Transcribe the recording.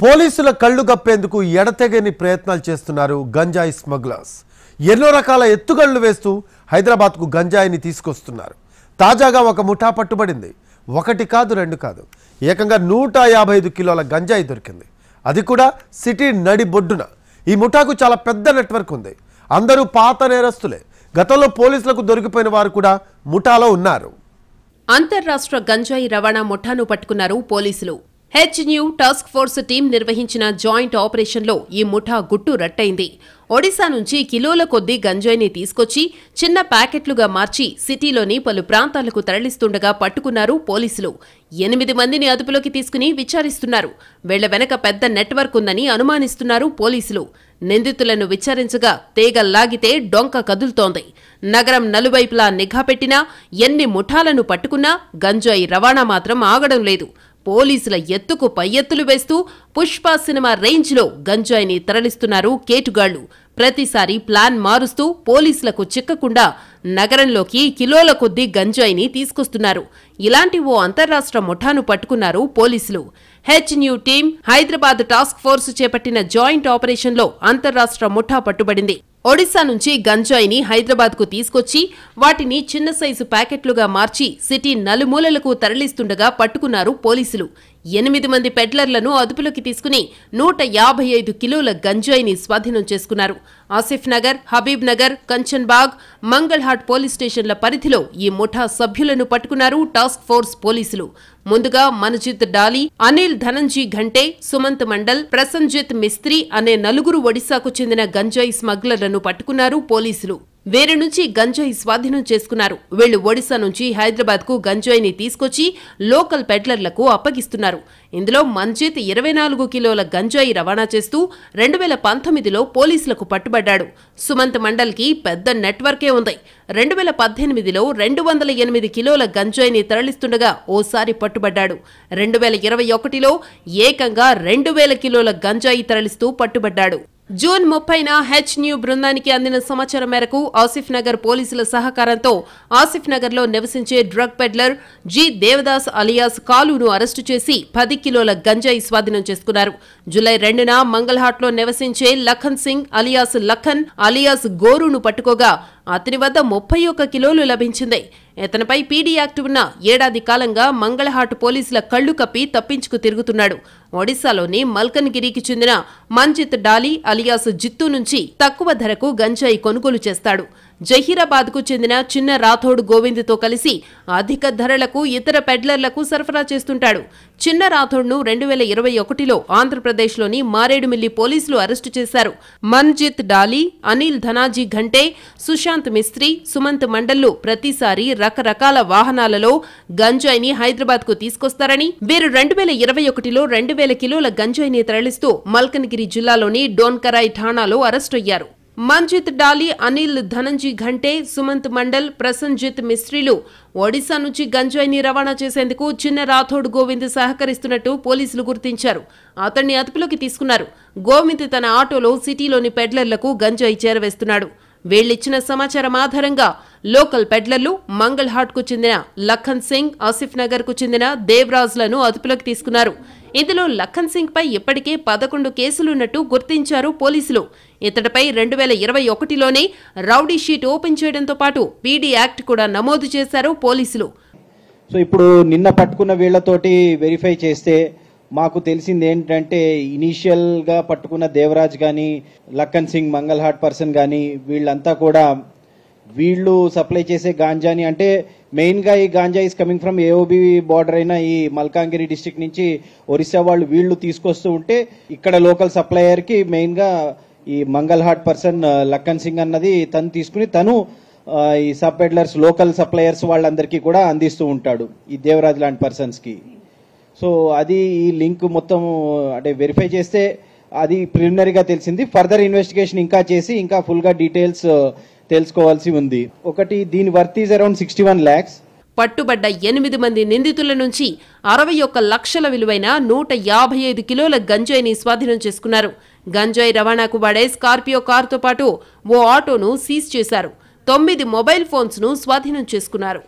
పోలీసుల కళ్ళు గప్పేందుకు ఎడతెగని ప్రయత్నాలు చేస్తున్నారు గంజాయి స్మగ్లర్స్. ఎన్నో రకాల ఎత్తుగళ్ళు వేస్తూ హైదరాబాద్కు గంజాయిని తీసుకొస్తున్నారు. తాజాగా ఒక ముఠా పట్టుబడింది. ఒకటి కాదు రెండు కాదు, ఏకంగా 155 కిలోల గంజాయి దొరికింది. అది కూడా సిటీ నడి బొడ్డున. ఈ ముఠాకు చాలా పెద్ద నెట్వర్క్ ఉంది. అందరూ పాత నేరస్తులే. గతంలో పోలీసులకు దొరికిపోయిన వారు కూడా ముఠాలో ఉన్నారు. అంతర్రాష్ట్ర గంజాయి రవాణా ముఠాను పట్టుకున్నారు పోలీసులు. హెచ్న్యూ టాస్క్ ఫోర్స్ టీం నిర్వహించిన జాయింట్ ఆపరేషన్లో ఈ ముఠా గుట్టు రట్టయింది. ఒడిశా నుంచి కిలోల కొద్దీ గంజాయిని తీసుకొచ్చి చిన్న ప్యాకెట్లుగా మార్చి సిటీలోని పలు ప్రాంతాలకు తరలిస్తుండగా పట్టుకున్నారు పోలీసులు. 8 మందిని అదుపులోకి తీసుకుని విచారిస్తున్నారు. వీళ్ల వెనక పెద్ద నెట్వర్క్ ఉందని అనుమానిస్తున్నారు పోలీసులు. నిందితులను విచారించగా తీగల్లాగితే డొంక కదులుతోంది. నగరం నలువైపులా నిఘా పెట్టినా ఎన్ని ముఠాలను పట్టుకున్నా గంజాయి రవాణా మాత్రం ఆగడం లేదు. పోలీసుల ఎత్తుకు పై ఎత్తులు వేస్తూ పుష్ప సినిమా రేంజ్లో గంజాయిని తరలిస్తున్నారు కేటుగాళ్లు. ప్రతిసారి ప్లాన్ మారుస్తూ పోలీసులకు చిక్కకుండా నగరంలోకి కిలోల కొద్దీ గంజాయిని తీసుకొస్తున్నారు. ఇలాంటి ఓ అంతర్రాష్ట్ర ముఠాను పట్టుకున్నారు పోలీసులు. హెచ్న్యూ టీం హైదరాబాద్ టాస్క్ ఫోర్స్ చేపట్టిన జాయింట్ ఆపరేషన్లో అంతర్రాష్ట్ర ముఠా పట్టుబడింది. ఒడిశా నుంచి గంజాయిని హైదరాబాద్కు తీసుకొచ్చి వాటిని చిన్న సైజు ప్యాకెట్లుగా మార్చి సిటీ నలుమూలలకు తరలిస్తుండగా పట్టుకున్నారు పోలీసులు. 8 మంది పెడ్లర్లను అదుపులోకి తీసుకుని 155 కిలోల గంజాయిని స్వాధీనం చేసుకున్నారు. ఆసిఫ్ నగర్, హబీబ్ నగర్, కంచన్బాగ్, మంగళహాట్ పోలీస్ స్టేషన్ల పరిధిలో ఈ ముఠా సభ్యులను పట్టుకున్నారు టాస్క్ ఫోర్స్ పోలీసులు. ముందుగా మన్జిత్ డాలి, అనిల్ ధనంజీ ఘంటే, సుమంత్ మండల్, ప్రసంజిత్ మిస్త్రీ అనే 4 ఒడిశాకు చెందిన గంజాయి స్మగ్లర్లను పట్టుకున్నారు పోలీసులు. వీరి నుంచి గంజాయి స్వాధీనం చేసుకున్నారు. వీళ్లు ఒడిశా నుంచి హైదరాబాద్ కు గంజాయిని తీసుకొచ్చి లోకల్ పెడ్లర్లకు అప్పగిస్తున్నారు. ఇందులో మన్జిత్ 24 కిలోల గంజాయి రవాణా చేస్తూ 2019లో పోలీసులకు పట్టుబడ్డాడు. సుమంత్ మండల్ కి పెద్ద నెట్వర్కే ఉంది. 2018లో 208 కిలోల గంజాయిని తరలిస్తుండగా ఓసారి పట్టుబడ్డాడు. 2021లో ఏకంగా 2000 కిలోల గంజాయి తరలిస్తూ పట్టుబడ్డాడు. జూన్ 30న హెచ్న్యూ బృందానికి అందిన సమాచారం మేరకు ఆసిఫ్ నగర్ పోలీసుల సహకారంతో ఆసిఫ్ నగర్ లో నివసించే drug peddler G Devadas alias కాలును అరెస్టు చేసి 10 కిలోల గంజాయి స్వాధీనం చేసుకున్నారు. జూలై 2న మంగళహాట్ లో నివసించే లఖన్ సింగ్ అలియాస్ లఖన్ అలియాస్ గోరును పట్టుకోగా అతని వద్ద 31 కిలోలు లభించింది. ఇతనిపై పీడీ యాక్ట్ ఉన్న ఏడాది కాలంగా మంగళహాట్ పోలీసుల కళ్లు కప్పి తప్పించుకు తిరుగుతున్నాడు. ఒడిశాలోని మల్కన్గిరికి చెందిన మన్జిత్ డాలి అలియాస్ జిత్తు నుంచి తక్కువ ధరకు గంజాయి కొనుగోలు చేస్తాడు. జహీరాబాద్ కు చెందిన చిన్న రాథోడ్ గోవింద్తో కలిసి అధిక ధరలకు ఇతర పెడ్లర్లకు సరఫరా చేస్తుంటాడు. చిన్న రాథోడ్ను 2021లో ఆంధ్రప్రదేశ్లోని మారేడుమిల్లి పోలీసులు అరెస్టు చేశారు. మన్జిత్ డాలి, అనిల్ ధనాజీ ఘంటే, సుశాంత్ మిస్త్రీ, సుమంత్ మండల్లు ప్రతిసారి రకరకాల వాహనాలలో గంజాయిని హైదరాబాద్ కు తీసుకొస్తారని, వీరు 2021లో 2000 కిలోల గంజాయిని తరలిస్తూ మల్కన్గిరి జిల్లాలోని డోన్కరాయ్ ఠాణాలో అరెస్టయ్యారు. మన్జిత్ డాలి, అనిల్ ధనంజీ ఘంటే, సుమంత్ మండల్, ప్రసంజిత్ మిస్త్రీలు ఒడిశా నుంచి గంజాయిని రవాణా చేసేందుకు చిన్న రాథోడ్ గోవింద్ సహకరిస్తున్నట్టు పోలీసులు గుర్తించారు. అతన్ని అదుపులోకి తీసుకున్నారు. గోవింద్ తన ఆటోలో సిటీలోని పెడ్లర్లకు గంజాయి చేరవేస్తున్నాడు. వీళ్లిచ్చిన సమాచారం ఆధారంగా లోకల్ పెడ్లర్లు మంగళహాట్ కు చెందిన లఖన్ సింగ్, ఆసిఫ్ నగర్ కు చెందిన దేవరాజ్లను అదుపులోకి తీసుకున్నారు. ఇందులో లఖన్ సింగ్ పై ఇప్పటికే 11 కేసులున్నట్టు గుర్తించారు పోలీసులు. ఇతడిపై 2021లోనే రౌడీ షీట్ ఓపెన్ చేయడంతో పాటు పీడీ యాక్ట్ కూడా నమోదు చేశారు పోలీసులు. సో ఇప్పుడు నిన్న పట్టుకున్న వీళ్లతోటి వెరిఫై చేస్తే మాకు తెలిసింది ఏంటంటే, ఇనీషియల్గా పట్టుకున్న దేవరాజ్ కానీ, లఖన్ సింగ్ మంగళహాట్ పర్సన్ కానీ వీళ్ళంతా కూడా వీళ్ళు సప్లై చేసే గాంజాని, అంటే మెయిన్గా ఈ ganja is coming from AOB border అయిన ఈ మల్కాంగిరి డిస్ట్రిక్ట్ నుంచి ఒరిస్సా వాళ్ళు వీళ్ళు తీసుకొస్తూ ఉంటే ఇక్కడ లోకల్ సప్లయర్కి మెయిన్గా ఈ మంగళహాట్ పర్సన్ లఖన్ సింగ్ అన్నది తను తీసుకుని తను ఈ సబ్ పెడ్లర్స్ లోకల్ సప్లయర్స్ వాళ్ళందరికీ కూడా అందిస్తూ ఉంటాడు ఈ దేవరాజ్ లాంటి పర్సన్స్కి. సో అది ఈ లింక్ మొత్తం అంటే వెరిఫై చేస్తే అది ప్రిలిమినరీగా తెలిసింది. ఫర్దర్ ఇన్వెస్టిగేషన్ ఇంకా చేసి ఇంకా ఫుల్గా డీటెయిల్స్ తెలుసుకోవాల్సి ఉంది. ఒకటి దీని వర్త్ ఈజ్ అరౌండ్ 61 lakhs. పట్టుబడ్డ 8 మంది నిందితుల నుంచి 61 లక్షల విలువైన 155 కిలోల గంజాయిని స్వాధీనం చేసుకున్నారు. గంజాయి రవాణాకు వాడే స్కార్పియో కారుతో పాటు ఓ ఆటోను సీజ్ చేశారు. 9 మొబైల్ ఫోన్స్ ను స్వాధీనం చేసుకున్నారు.